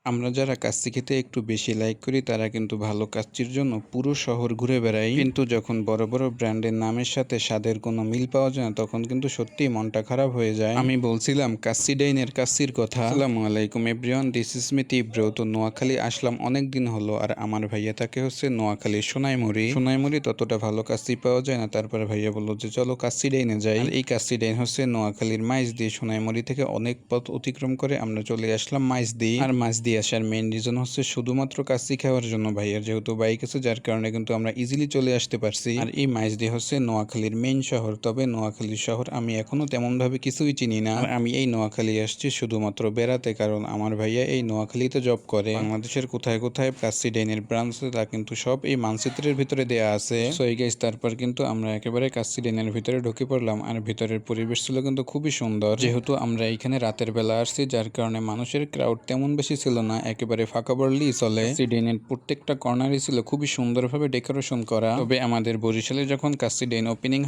আমরা যারা কাচ্চি খেতে একটু বেশি লাইক করি তারা কিন্তু ভালো কাচ্চির জন্য পুরো শহর ঘুরে বেড়াই, কিন্তু যখন বড় বড় ব্র্যান্ডের নামের সাথে স্বাদের কোনো মিল পাওয়া যায় না তখন কিন্তু সত্যিই মনটা খারাপ হয়ে যায়। আমি বলছিলাম কাচ্চি ডাইনের কাচ্চির কথা। আসসালামু আলাইকুম এভরিওয়ান, দিস ইজ মি তীব্র। তো নোয়াখালী আসলাম অনেক দিন হলো, আর আমার ভাইয়া থাকে হচ্ছে নোয়াখালীর সোনাইমুড়ি ততটা ভালো কাচ্চি পাওয়া যায় না। তারপরে ভাইয়া বললো যে চলো কাচ্চি ডাইনে যাই। আর এই কাচ্চি ডাইন হচ্ছে নোয়াখালীর মাইজদি। সোনাইমুড়ি থেকে অনেক পথ অতিক্রম করে আমরা চলে আসলাম মাইজদি। আর মাইজদি আসার মেইন রিজন হচ্ছে শুধুমাত্র কাচ্চি খাওয়ার জন্য। ভাইয়ার যেহেতু বাইক আছে যার কারণে কিন্তু আমরা ইজিলি চলে আসতে পারছি। আর এই মাইজদি হচ্ছে নোয়াখালীর মেইন শহর। তবে নোয়াখালীর শহর আমি এখনো তেমন ভাবে কিছুই চিনি না। আর আমি এই নোয়াখালী আসছি শুধুমাত্র বেড়াতে, কারণ আমার ভাইয়া এই নোয়াখালীতে জব করে। বাংলাদেশের কোথায় কোথায় কাচ্চি ডাইনের ব্রাঞ্চ আছে তা কিন্তু সব এই মানচিত্রের ভিতরে দেয়া আছে। সো এই গাইস, তারপর কিন্তু আমরা একেবারে কাচ্চি ডাইনের ভিতরে ঢুকে পড়লাম। আর ভিতরের পরিবেশ ছিল কিন্তু খুবই সুন্দর। যেহেতু আমরা এখানে রাতের বেলা আসছি যার কারণে মানুষের ক্রাউড তেমন বেশি ছিল না, একেবারে ফাঁকা বললেই চলে। কাচ্চিডেইনের প্রত্যেকটা কর্নারই ছিল খুবই সুন্দরভাবে ডেকোরেশন করা। তবে আমাদের বরিশালে যখন কাচ্চিডেইন ওপেনিং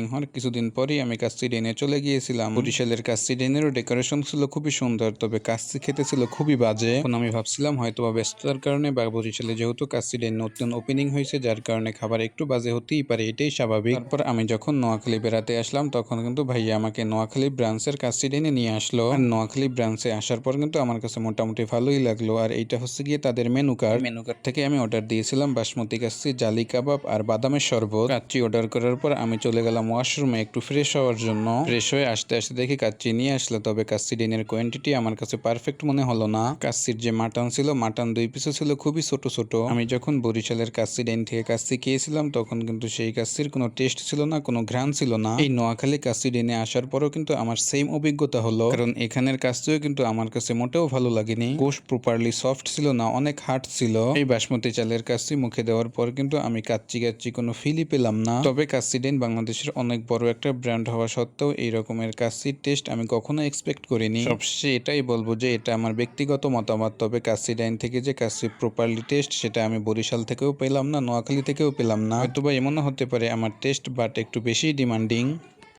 হওয়ার কিছুদিন পরেই আমি কাচ্চিডেইনে চলে গিয়েছিলাম। বরিশালের কাচ্চিডেইনেরও ডেকোরেশন ছিল খুবই সুন্দর, তবে কাচ্চি খেতে ছিল খুবই বাজে। এখন আমি ভাবছিলাম হয়তো বা ব্যস্ততার কারণে বা বরিশালে যেহেতু কাচ্চিডেইন নতুন ওপেনিং হয়েছে যার কারণে খাবার একটু বাজে হতেই পারে, এটাই স্বাভাবিক। তারপর আমি যখন নোয়াখালী বেড়াতে আসলাম তখন কিন্তু ভাইয়া আমাকে নোয়াখালী ব্রাঞ্চের কাচ্চিডেইনে নিয়ে আসলো। আর নোয়াখালী ব্রাঞ্চে আসার পর কিন্তু আমার কাছে মোটামুটি ভালোই লাগলো। আর এইটা হচ্ছে গিয়ে তাদের মেনু কার্ড থেকে আমি অর্ডার দিয়েছিলাম বাসমতি কাচ্চি, জালি কাবাব আর বাদামের শরবত। কাচ্চি অর্ডার করার পর আমি চলে গেলাম ওয়াশরুমে একটু ফ্রেশ হওয়ার জন্য। ফ্রেশ হয়ে আসতে আসতে দেখি কাচ্চি নিয়ে আসলো, তবে কাচ্চি ডিনের কোয়ান্টিটি আমার কাছে পারফেক্ট মনে হলো না। কাচ্চির যে মাটন ছিল, মাটন 2 পিসও ছিল খুবই ছোট ছোট। আমি যখন বরিশালের কাচ্চি ডিন থেকে কাচ্চি খেয়েছিলাম তখন কিন্তু সেই কাচ্চির কোনো টেস্ট ছিল না, কোনো ঘ্রাণ ছিল না। এই নোয়াখালী কাচ্চি ডিনে আসার পরও কিন্তু আমার সেম অভিজ্ঞতা হলো, কারণ এখানের কাচ্চিও কিন্তু আমার কাছে মোটেও ভালো লাগেনি। গোশত প্রপারলি সফট ছিল না, অনেক হার্ড ছিল। এই বাসমতি চালের কাচ্চি মুখে দেওয়ার পর কিন্তু আমি কাচ্চি কোনো ফিলই পেলাম না। তবে কাচ্চি ডিন বাংলাদেশের অনেক বড় একটা ব্র্যান্ড হওয়া সত্ত্বেও এই রকমের কাচ্চির টেস্ট আমি কখনো এক্সপেক্ট করিনি। সবশেষে এটাই বলবো যে এটা আমার ব্যক্তিগত মতামত। তবে কাচ্চি ডাইন থেকে যে কাচ্চি প্রপারলি টেস্ট সেটা আমি বরিশাল থেকেও পেলাম না, নোয়াখালী থেকেও পেলাম না। হয়তোবা এমনও হতে পারে আমার টেস্ট বাট একটু বেশি ডিমান্ডিং।